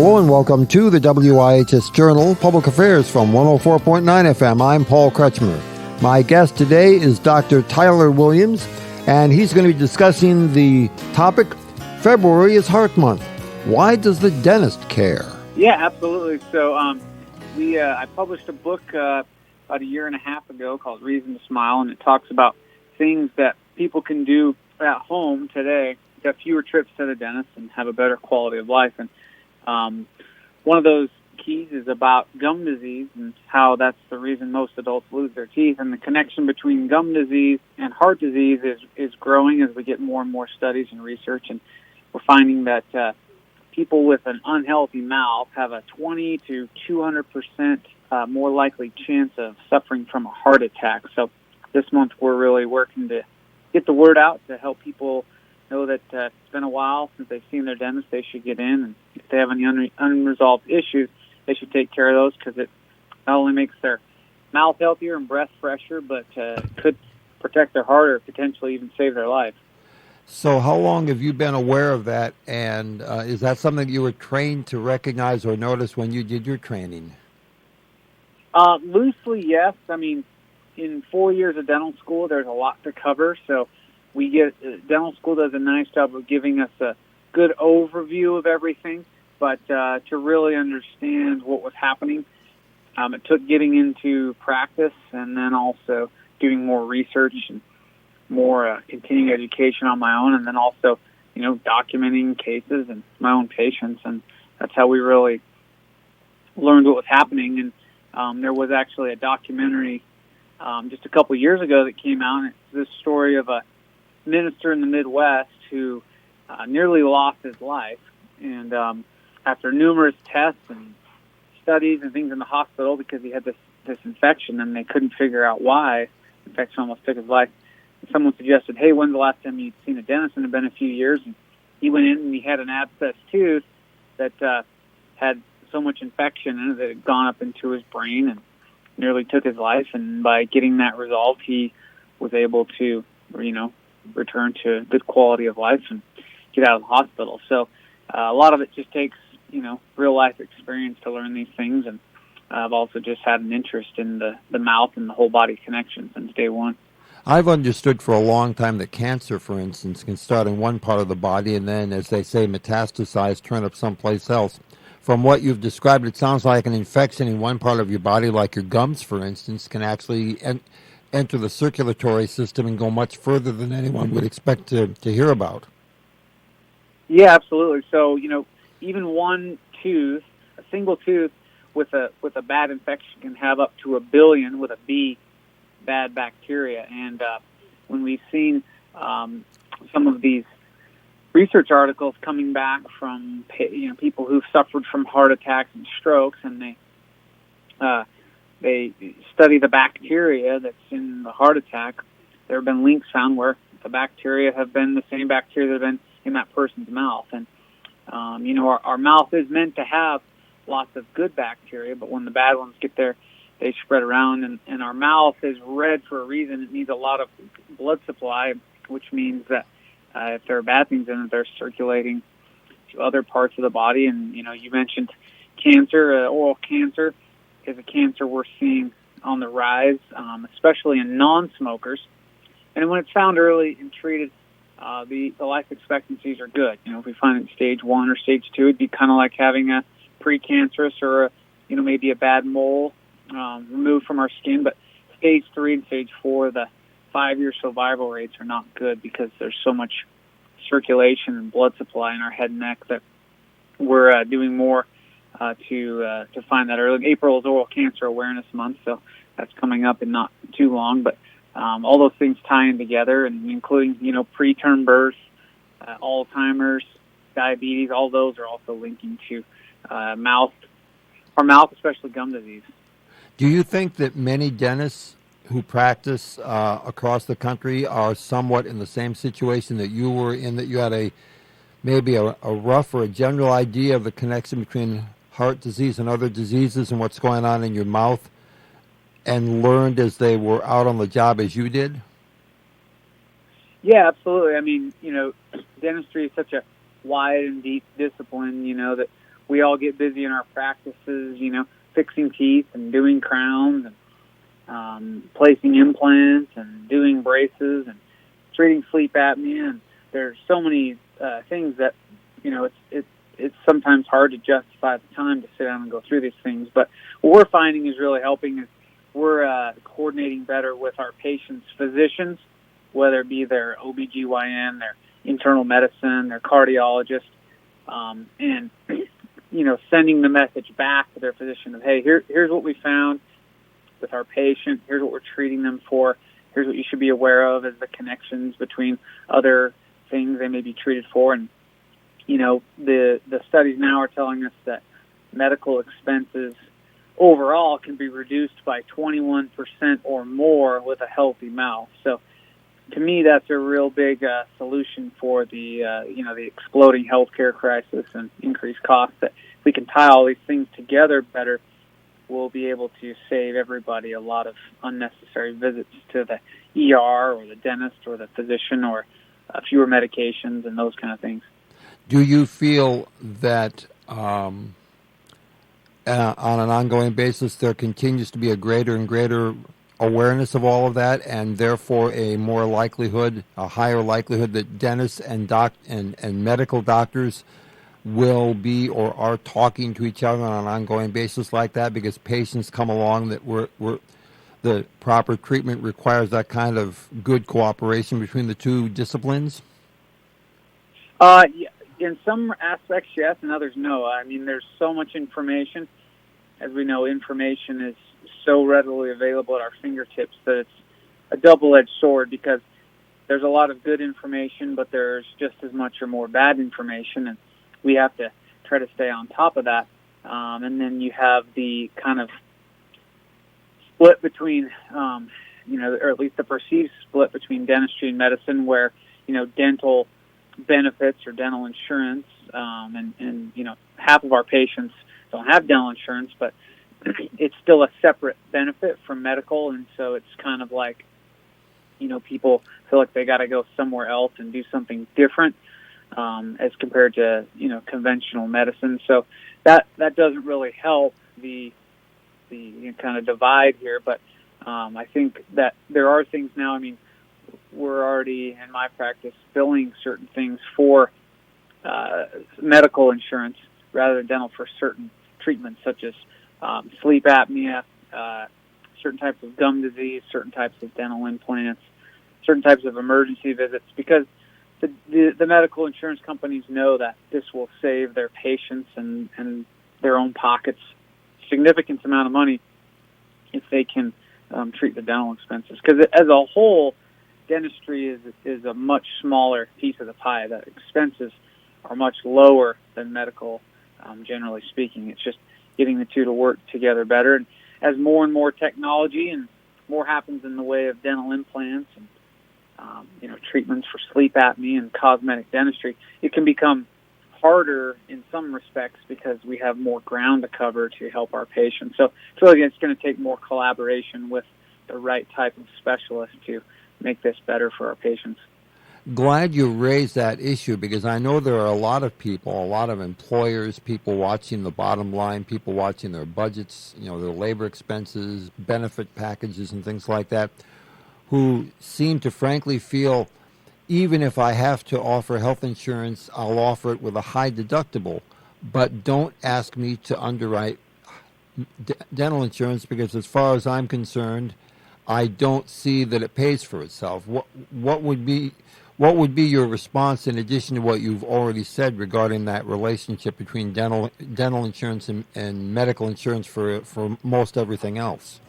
Hello and welcome to the WIHS Journal, Public Affairs from 104.9 FM. I'm Paul Kretschmer. My guest today is Dr. Tyler Williams, and he's going to be discussing the topic, February is Heart Month. Why does the dentist care? Yeah, absolutely. So I published a book about a year and a half ago called Reason to Smile, and it talks about things that people can do at home today to have fewer trips to the dentist and have a better quality of life. And one of those keys is about gum disease and how that's the reason most adults lose their teeth. And the connection between gum disease and heart disease is growing as we get more and more studies and research. And we're finding that people with an unhealthy mouth have a 20 to 200% more likely chance of suffering from a heart attack. So this month we're really working to get the word out to help people know that it's been a while since they've seen their dentist. They should get in, and if they have any unresolved issues, they should take care of those, because it not only makes their mouth healthier and breath fresher, but could protect their heart or potentially even save their life. So how long have you been aware of that, and is that something you were trained to recognize or notice when you did your training? Loosely, yes. I mean, in 4 years of dental school, there's a lot to cover, so dental school does a nice job of giving us a good overview of everything, but to really understand what was happening, it took getting into practice and then also doing more research and more continuing education on my own, and then also, documenting cases and my own patients, and that's how we really learned what was happening. And there was actually a documentary just a couple years ago that came out, and it's this story of a minister in the Midwest who nearly lost his life, and after numerous tests and studies and things in the hospital, because he had this infection and they couldn't figure out why the infection almost took his life, someone suggested, hey, when's the last time you'd seen a dentist? And it had been a few years, and he went in and he had an abscessed tooth that had so much infection in it that it had gone up into his brain and nearly took his life. And by getting that resolved, he was able to return to good quality of life and get out of the hospital. So a lot of it just takes, real life experience to learn these things. And I've also just had an interest in the mouth and the whole body connection since day one. I've understood for a long time that cancer, for instance, can start in one part of the body and then, as they say, metastasize, turn up someplace else. From what you've described, it sounds like an infection in one part of your body, like your gums, for instance, can actually enter the circulatory system and go much further than anyone would expect to hear about. Yeah, absolutely. So, even one tooth, a single tooth with a bad infection can have up to 1 billion, with a B, bad bacteria. And when we've seen some of these research articles coming back from people who've suffered from heart attacks and strokes, and they study the bacteria that's in the heart attack, there have been links found where the bacteria have been the same bacteria that have been in that person's mouth. And our mouth is meant to have lots of good bacteria, but when the bad ones get there, they spread around, and our mouth is red for a reason. It needs a lot of blood supply, which means that if there are bad things in it, they're circulating to other parts of the body. And, you mentioned cancer. Oral cancer is a cancer we're seeing on the rise, especially in non-smokers. And when it's found early and treated, the life expectancies are good. If we find it stage 1 or stage 2, it'd be kind of like having a precancerous or maybe a bad mole removed from our skin. But stage 3 and stage 4, the 5-year survival rates are not good, because there's so much circulation and blood supply in our head and neck that we're doing more to find that early. April is Oral Cancer Awareness Month, so that's coming up in not too long. But all those things tie in together, and including preterm birth, Alzheimer's, diabetes. All those are also linking to our mouth, especially gum disease. Do you think that many dentists who practice across the country are somewhat in the same situation that you were in, that you had maybe a rough or a general idea of the connection between heart disease and other diseases and what's going on in your mouth, and learned as they were out on the job as you did? Yeah, absolutely. I mean, dentistry is such a wide and deep discipline, that we all get busy in our practices, fixing teeth and doing crowns and placing implants and doing braces and treating sleep apnea. And there's so many things that, it's sometimes hard to justify the time to sit down and go through these things. But what we're finding is really helping is we're coordinating better with our patients' physicians, whether it be their OBGYN, their internal medicine, their cardiologist, and, sending the message back to their physician of, hey, here's what we found with our patient. Here's what we're treating them for. Here's what you should be aware of as the connections between other things they may be treated for. And, the studies now are telling us that medical expenses overall can be reduced by 21% or more with a healthy mouth. So to me, that's a real big solution for the exploding healthcare crisis and increased costs. That if we can tie all these things together better, we'll be able to save everybody a lot of unnecessary visits to the ER or the dentist or the physician, or fewer medications and those kind of things. Do you feel that on an ongoing basis there continues to be a greater and greater awareness of all of that, and therefore a higher likelihood that dentists and medical doctors will be or are talking to each other on an ongoing basis like that, because patients come along that the proper treatment requires that kind of good cooperation between the two disciplines? In some aspects, yes, and others, no. I mean, there's so much information. As we know, information is so readily available at our fingertips that it's a double-edged sword, because there's a lot of good information, but there's just as much or more bad information, and we have to try to stay on top of that. And then you have the kind of split between, or at least the perceived split between dentistry and medicine, where, dental benefits or dental insurance, and half of our patients don't have dental insurance, but it's still a separate benefit from medical, and so it's kind of like, people feel like they got to go somewhere else and do something different as compared to, conventional medicine. So that doesn't really help the kind of divide here, but I think that there are things now. I mean, we're already, in my practice, billing certain things for medical insurance rather than dental for certain treatments, such as sleep apnea, certain types of gum disease, certain types of dental implants, certain types of emergency visits, because the medical insurance companies know that this will save their patients and their own pockets significant amount of money if they can treat the dental expenses. Because as a whole, dentistry is a much smaller piece of the pie. The expenses are much lower than medical, generally speaking. It's just getting the two to work together better. And as more and more technology and more happens in the way of dental implants and treatments for sleep apnea and cosmetic dentistry, it can become harder in some respects because we have more ground to cover to help our patients. So it's going to take more collaboration with the right type of specialist to make this better for our patients. Glad you raised that issue, because I know there are a lot of people, a lot of employers, people watching the bottom line, people watching their budgets, their labor expenses, benefit packages and things like that, who seem to frankly feel, even if I have to offer health insurance, I'll offer it with a high deductible, but don't ask me to underwrite dental insurance, because as far as I'm concerned, I don't see that it pays for itself. What would be your response, in addition to what you've already said regarding that relationship between dental insurance and medical insurance for most everything else?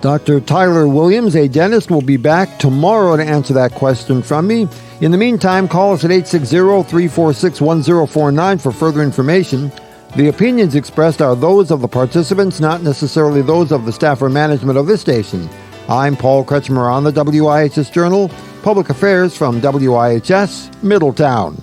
Dr. Tyler Williams, a dentist, will be back tomorrow to answer that question from me. In the meantime, call us at 860-346-1049 for further information. The opinions expressed are those of the participants, not necessarily those of the staff or management of this station. I'm Paul Kretschmer on the WIHS Journal, Public Affairs from WIHS, Middletown.